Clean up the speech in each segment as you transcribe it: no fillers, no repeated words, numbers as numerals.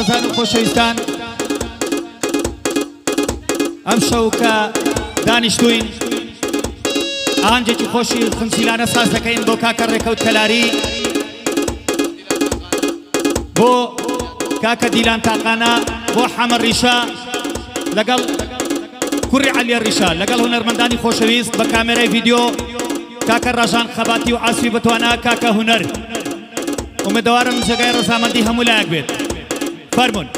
بەڕێزان و خۆشەویستان ئەم شەو کە دانیشتوین ئاهەنگێکی خۆشی خنچیلانە ساز دەکەین بۆ کاکە ڕێکەوت کەلاری بۆ کاکە دیلان تاقانە بۆ حەمە ڕیشە لەگەڵ کوڕی عەلیە ڕیشە لەگەڵ هونەرمەندانی خۆشەویست بە کامێرای ڤیدیۆ کاکە ڕەژان خەباتی و عاسوی بتوانە کاکە هونەر ئومێدەوارم جێگای ڕەزامەندی هەموو لایەک بێت فەرموون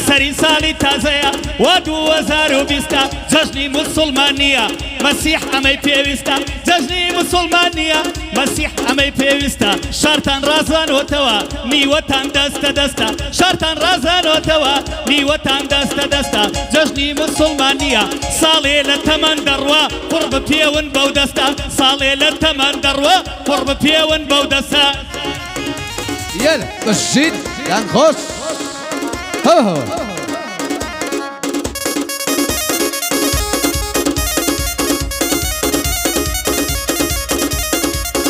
سەری ساڵی تازەیە وا 2020 جەژنی موسڵمانیە مەسیح ئەمەی پێویستە جەژنی موسڵمانیە مەسیح ئەمەی پێویستە شارتان ڕازانۆتەوە میوەتان دەستە دەستە شارتان ڕازانۆتەوە میوەتان دەستە دەستە جەژنی موسڵمانیە ساڵێ لە تەمەن دەڕوە قوڕ بپێون بەو دەستە ساڵێ لە تەمەن دەڕوە قوڕ بپێون بەو دەستە يلا بشيد يا نخش هو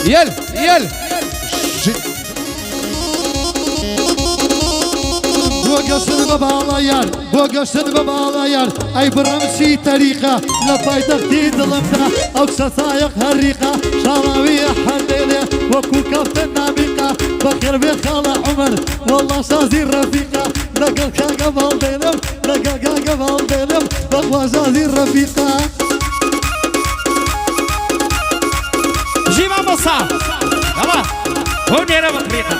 يلا يلا بۆگەشتن بە باڵایان بۆگەشتن بە باڵایان ئەی بڕەمچی تەریقە لە پایتەختی دڵمدا ئەو سەسایەق هەریقە شاڵاویە حەندێنێ وەکو کەفتن نابیقە بەخێر بێ خاڵە عومەر وەڵڵا شازی ڕەفیقە لەگەڵ کاگە باڵدێنم لەگەڵ کاگە باڵدێنم بەخوا شازی ڕەفیقە ژیما مۆسا ئەوە بۆ نێرە بەقریقە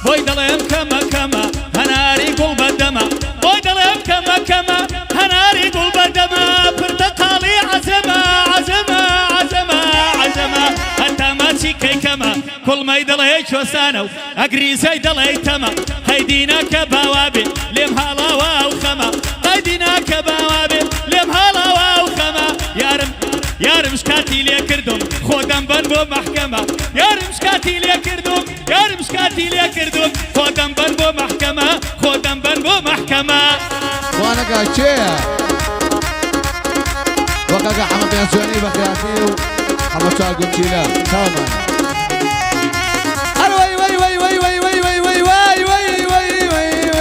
بۆی دەڵێم کەمە کەمە هەناری گوڵ بەدەمە بۆی دەڵێم کەمە کەمە هەناری گوڵ بەدەمە پرتەقاڵی عەزەمە عەزەمە عەزەمە عەزەمە هەتا ماچی کەیکەمە کوڵمەی دەڵێ چۆسانە و ئەگریزەی دەڵێ تەمە قەیدینە کە باوابێ لێم هاڵاوە ئەو خەمە قەیدینە کە باوابێ لێم هاڵاوە ئەو خەمە یارم شکاتی لێ کردم خۆدەم بەن بۆ مەحکەمە یارم شکاتی لێ کردم یارم شکاتی لێ کردم خۆدەم بەن بۆ مەحکەمە خۆدەم بەن بۆ مەحکەمە وانەگا چێە وەقەگە حەمە پێنجوێنی بەخیاتی و حەمە چوار گومچیلە چاومان هەروەی وەی وەی وەی وەی وەی وەی وەی وەی وەی وەی وەی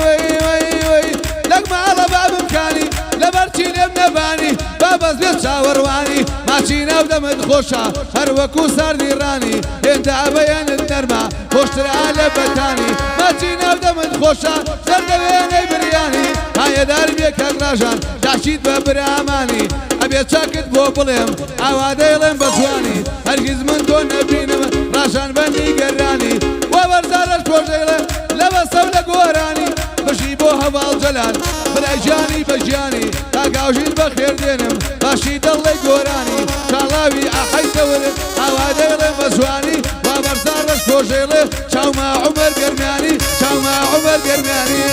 وەی وەی وەی لەک ماڵە بابمکانی لەبەرچی لێم نەبانی بابەز بێت چاوەڕوانی ماچی ناو دەمت خۆشە هەر وەکو ساردی ڕانی هێندە ئەبەیانت نەرما خۆشترا لە بەتانی ماچی ناو دەمت خۆشە سەردەوێنەی بریانی هایەدار بێ کەک ڕاژان داشیت بە برامانی ئەبێ چاکت بۆ بڵێم ئاوا دەیڵێم بە جوانی هەرگیز من تۆ نەبینم ڕاشان بەندی گەرانی وا بەرزارەش پۆژەیڵێ لەوە سەو لە گۆرانی بشی بۆ هەواڵ جەلال برایجانی بەژیانی تاگاوژین بە خێر دێنم باشی دڵی گۆرانی شاڵاوی ئاحەیتەورم ئاوا دەیڵێم بە جوانی وا بەرزارەش پۆژەیڵێ چاوما عومەر گەرمیانی چاوما عومەر گەرمیانی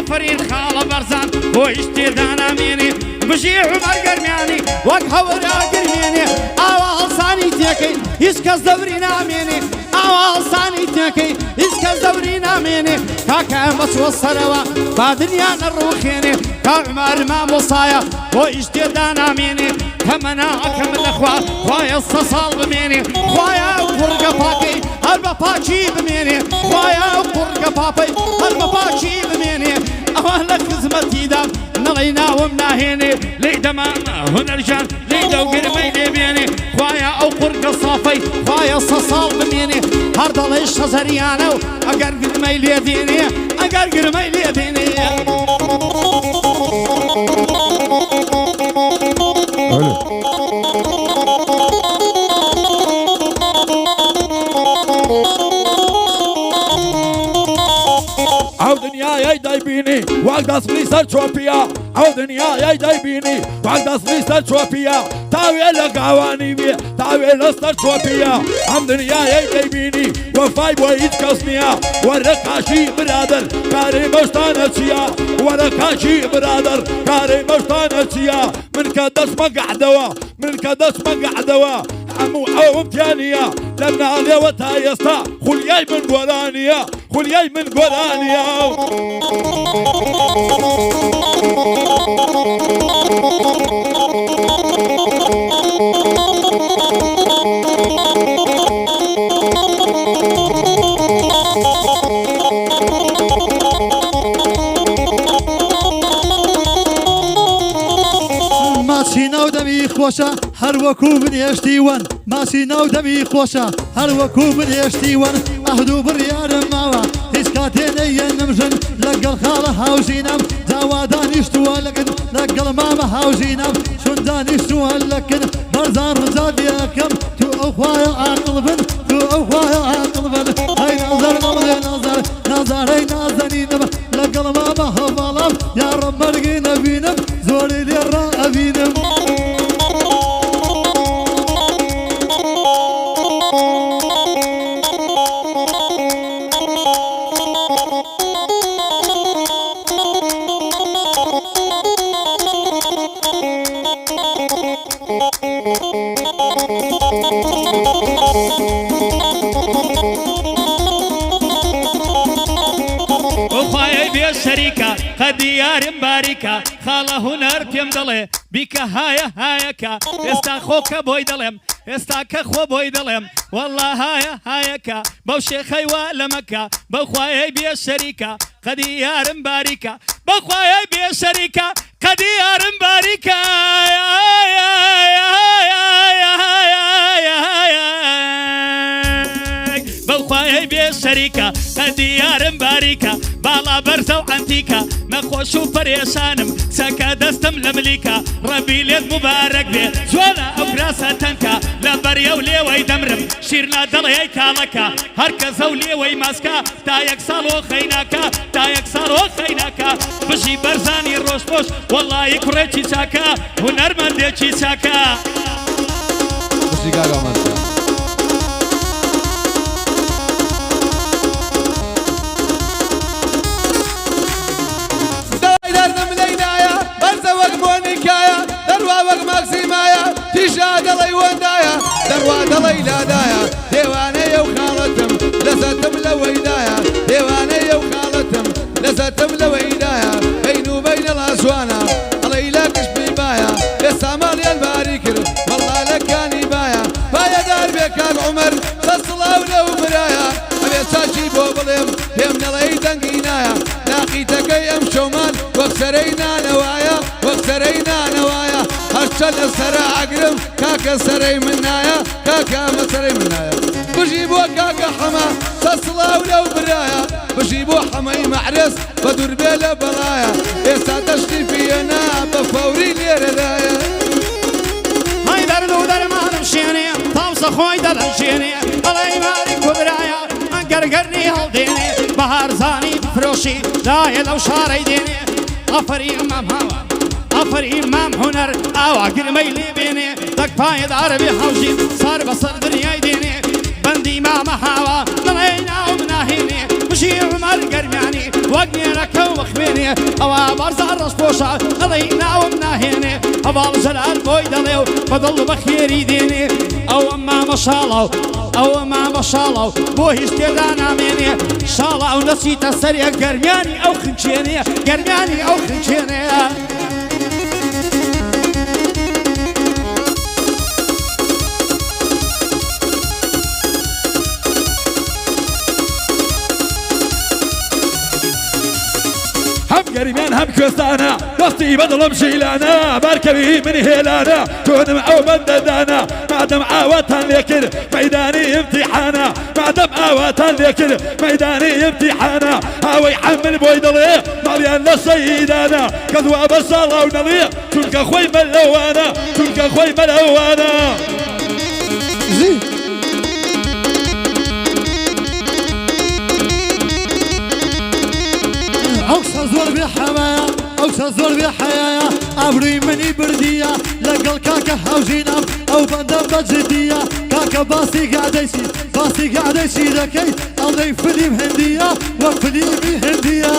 فريد خالة برزان واشتي دانا ميني بشي عمر قرمياني وقهورا قرمياني اوال صاني تيكي يسكز دورينا ميني اوال صاني تيكي يسكز دورينا ميني كاكا مسوى الصلوة بادنيا نروخيني كعمر ما مصايا واشتي دانا ميني كمنا اكم الاخوة خوايا الصصال بميني خوايا وفرقة باقي هربا باقي بميني خوايا وفرقة باقي هربا باقي بميني اوالك زمتي دام نڵی ناوم ناهێنێ لێی دەمان هونەرجان لێی دەوگرمەی لێبێنێ خوایا ئەو صافي خوایە سە ساڵ بمێنێ هەر دەڵێ شەزەریانە و ئەگەر گرمەی لێ دێنێ ئەگەر گرمەی لێ دێنێ ئەو دنیای دەیبینی وەک دەستگری سەر چۆپیە ئەو دنیای دەیبینی وەک دەستگری سەر چۆپیە تاوێ لە گاوانی وێ تاوێ لەسەر چۆپیە ئەم دنیای دەیبینی وەفای بۆ هیچ کەس نییە وەرە کاشی برادر کارەی بەشتانە چییە وەرە کاشی برادر کارەی بەشتانە چییە من کە دەستمە گەعدەوە من کە دەستمە گەعدەوە هەموو ئەوم تیانە لەم ناڵێوە تا ئێستا خولیای من گۆرانیە خولیای من گۆرانیە ماچی ناو دەمی خۆشە هەر وەکو بنێشتی وەن ماچی ناو دەمی خۆشە هەر وەکو بنێشتی وەن ئەهدوو بڕیارم ماوە هیچ کاتێ نەیەنمژن لەگەڵ خاڵە هاوژینم داوا دانیشتووە لەگەن لەگەڵ مامە هاوژینم چون دانیشتووە لەکن بەرزان ڕزاد یەکەم تو ئەو خوایە عاقڵ بن تو ئەو خوایە عاقڵ بن هەی نازەر نەڵێ نازەر نازارەی نازەنینم لەگەڵ مامە هەواڵام یاڕە مەرگی نەبینم زۆری لێ ڕائەبینم وخوایەی بێ شەریکە قەدی یارم باریکە خاڵە هونەر پێم دەڵێ بیکە هایە هایەکە ئێستا خۆکە بۆی دەڵێم ئێستا کە خۆ بۆی دەڵێم وەڵڵا هایە هایەکە بەو شێخەی وا لەمەکە بەو خوایەی بێ شەریکە قەدی یارم باریکە بەو خوایەی بێ شەریکە قەدی یارم باریکە بەو خوایەی بێ شەریکە قەدی یارم باریکە باڵا بەرزە و ئەنتیکە نەخۆش و پەرێشانم چەکە دەستم لە ملیکە ڕەبی لێت مبارەک بێ جوانە ئەو کراسە تەنکە لە بەریە و لێوەی دەمرم شیرنا دڵێی کاڵەکە هەر کەسە و لێوەی ماسکە تا یەک ساڵۆ خەیناکە تا یەک ساڵۆ خەیناکە بژی بەرزانی ڕۆژپۆش وەڵڵی کوڕێکی چاکە هونەرمەندێکی چاکە دەڵی وەندایە دەڕوا دەڵی لادایە دێوانەیە و خاڵەتم لەزەتم لەوەیدایە دێوانەیە و خاڵەتم لەزەتم لەوەیدایە بین و بینە لاسوانە ئەڵی لاکش بیبایە ئێستا ماڵیان باری کرد وەڵڵا لەکانی بایە پایەدار بێ کاک عومەر سەسڵاو لەو برایە ئەبێ چاچی بۆ بڵێم پێم نەڵەی دەنگی نایە ناقیتەکەی ئەم شەومان وەک سەرەی نانەوایە وەک سەرەی نانەوایە هەرچە لە سەرە ئاگرم کاکە سەرەی من نایە کاکە ئەمە سەرەی من نایە بژی بۆ کاکە حەمە سەسڵاو لەو برایە بژی بۆ حەمەی مەعرس بە دووربێ لە بەڵایە ئێستا تەشریفیەنا بە فەوری لێرەدایە هەی دەرد و دەرمانم شێنێ تاوسە خۆی دەدەنشێنێ ئەڵەی باریک و برایە گەرگەرنی هەڵدێنێ بەهارزانی بفرۆشی دایە لەو شارەی دێنێ ئەفەری ئەمام هاوە ئەفەری مام هونەر ئاوا گرمەی لێ بێنێ دەک پایەدارە بێ حەوژی سار بەسەر دنیای دێنێ بەندی مامە هاوە دڵێ ناوم ناهێنێ بژی عومەر گەرمیانی وەک نێرەکە و بەخوێنێ ئەوە بەرزە ڕەشپۆشە دڵێ ناوم ناهێنێ هەواڵ جەلال بۆی دەڵێ و بەدڵ و بەخێری دێنێ ئەوە مامە شاڵە و ئەوە مامە شاڵە و بۆ هیچ تێدا نامێنێ شاڵە ئەو نەچیتە سەرێ گەرمیانی ئەو خنچێنێ گەرمیانی ئەو خنچێنێ هەم گەریمیان هەم کوێستانە دەستی بەدڵم شیلانە بارکەوی منی هێلانە تۆنم ئەو بەندەدانە مادام ئاواتان لێکرد مەیدانی امتحانە مادام ئاواتان لێکرد مەیدانی امتحانە ئاوەی حمل بۆی دەڵێ ماڵیان لە سەیدانە کە دوا بە ساڵاو نەڵێ چونکە خۆی مەلەوانە چونکە خۆی مەلەوانە ئەوسە زۆر بێ حەمایە ئەوسە زۆر بێ حەیایە ئابرووی منی بردیە لەگەڵ کاکە هاوژینم ئەو بەندەم بەجددیە کاکە باسی گادەیسی دەکەیت ئەڵێی فلیم هەندیە وەک فلیمی هەندیە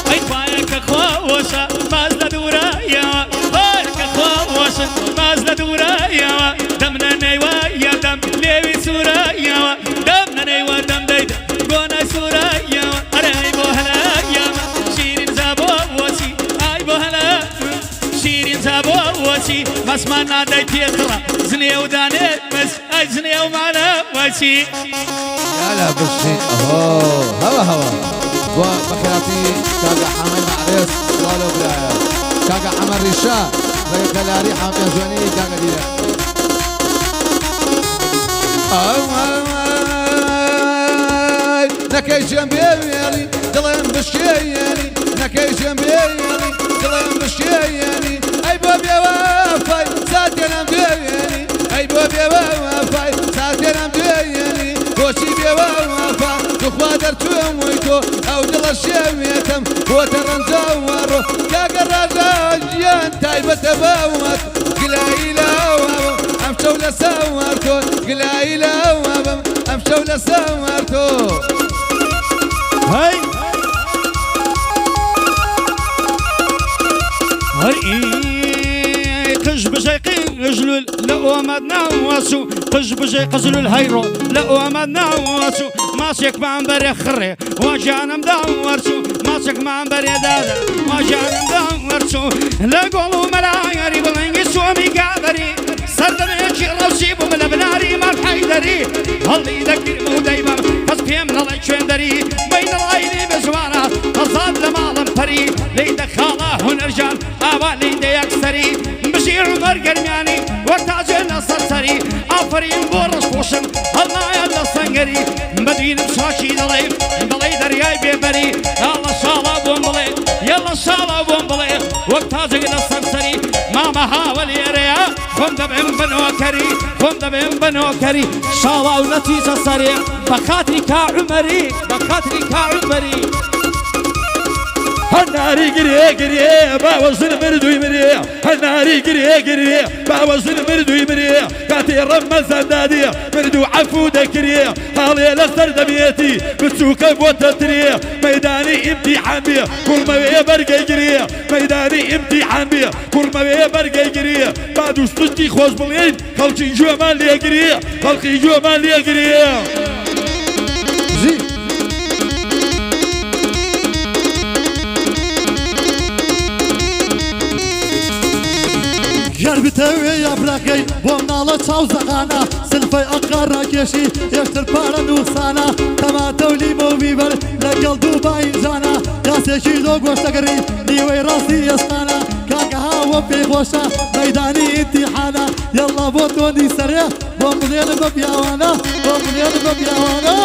ئەی خوایە کە خوا وەشە باز لە دوورایەوە خوایە کە خوا وەشە باز لە دوورایەوە دەم لە نەیوایە دەم لێوی سوورایەوە دەم لە نەیوە دەم دەیدە گۆنە سوورایەوە ئەرە ئەی بۆ هەلایەمە شیرین زابۆ وەچی ئای بۆ هەلا شیرین زابۆ وەچی مەسمان نادەی پێکڕە زنێ و دانێت مەس ئای زنێ و مانە وەچی يلا بشي هوا هوا وبكراتي كاكا حامل معرس طالو برايا كاكا حمر ريشا بيك لاري حامل زوني كاكا ديلا نكي جنبيني دلين بشيني نكي جنبيني دلين بشيني اي بوبي وافاي ساتنا بيني اي بوبي وافاي ساتنا بيني بوشي بيوا وافا دخوا درتوم ويتو او دل الشيميتم وترنزورو كاكا الرجاجيان تايبة باوات قلايلا وابا امشو لسوارتو قلايلا وابا امشو لسوارتو هاي هاي قش بشيقي قجلول لأومدنا واسو قش بشي قجلول هيرو لأومدنا واسو ماسك معنبري خري وجانم دورسو ماسك معنبري دادا وجانم دورسو لقولو ملايري بلنجي سومي قادري سردميكي روسيبو من بناري ما بحيدري هاللي ذكر مو دايما كس بيم الله شوندري بين العيني بزوانا تصاد لمالم فري ليد خاله هنرجال ابا ليد يكسري بشير عمر قرمياني وقتاج النصر سري افرين بورس بوشم الله يلا صنقري مدين بشاشي دليف دلي درياي بيبري يلا شالا بومبلي يلا شالا بومبلي وقتاج النصر سري ماما هاول يريا خم دبن بنوكري خم دبن بنوكري شالا ونتيجة سريع بخاطري كعمري بخاطري كعمري هالناري قريه قريه باوزن مردوي مريه هالناري قريه قريه باوزن مردوي مريه كاتي رمى زنداديه مردو عفو دكريه هالي لسر دميتي بتسوك بوتتريه ميداني امتحان بيه كل ما بيه برقي قريه ميداني امتحان بيه كل ما بيه برقي قريه بعد وستي خوش بلين خلقي جو مال ليه قريه خلقي جو مال ليه قريه گەر بتەوێ یابراکەی بۆم ناڵە چاو زەقانە سلفەی ئەقارە کێشی یەکتر پارە نووسانە تەماتە و لیمە و بیبەر لەگەڵ دوو باینجانە یاسێکی دۆ گۆشتەگەڕی نیوەی ڕاستی ئێستانە کاکە هاوە پێی خۆشە مەیدانی ئیمتیحانە یەڵڵا بۆ تۆندی سەرێ بۆم بڵێنە بە پیاوانە بۆم بڵێنە بە پیاوانە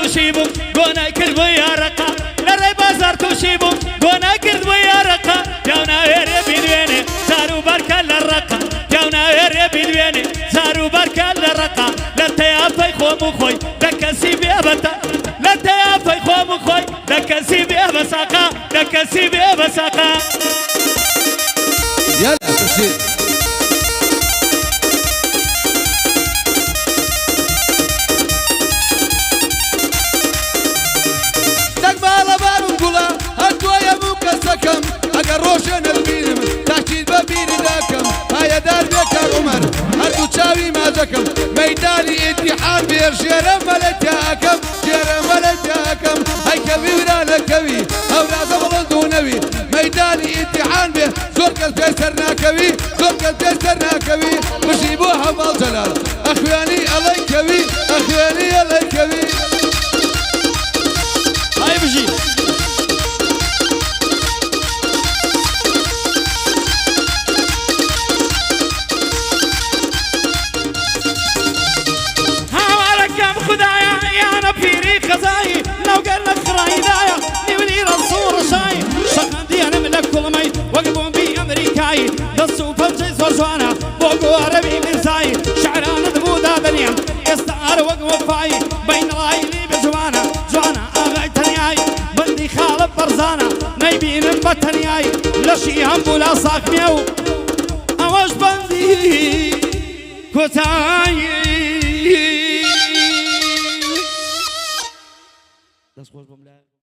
توشيبو قونا كربو يا رقا لري بازار توشيبو قونا كربو يا رقا جاونا يري بينويني زارو بركا للرقا جاونا يري بينويني زارو بركا للرقا لتا يا فاي خومو خوي لكسي بيابتا لتا يا فاي خومو خوي لكسي بيابساقا لكسي بيابساقا يلا بشي اگر روشن البینم تاکید ببینی داکم های دار بیکار عمر هر دو چاوی مازکم میدانی امتحان بیر شیرم ملتاکم های کبی ورا لکوی امتحان به زۆر کەس پێ سەر ناکەوی زۆر کەس پێ سەر ناکەوی مشی بۆ هەواڵ جەلال ئەخوێنی ئەڵەی کەوی ئەخوێنی ئەڵەی کەوی هاي بجي هاواركم خدايا يا نبيري خزاي لو قال لك رايدايا نبني رسول شاي شقندي انا من كل مي وقفوا بي امريكاي دسوا فمجي زوجوانا بوقو عربي من ساي شعران دبودا دنيا استعار وقفوا فاي بين رايلي بجوانا جوانا اغاي تنياي بندي خالب برزانا نايبين بتنياي لشي هم بولا صاك ميو اواش بندي كوتاي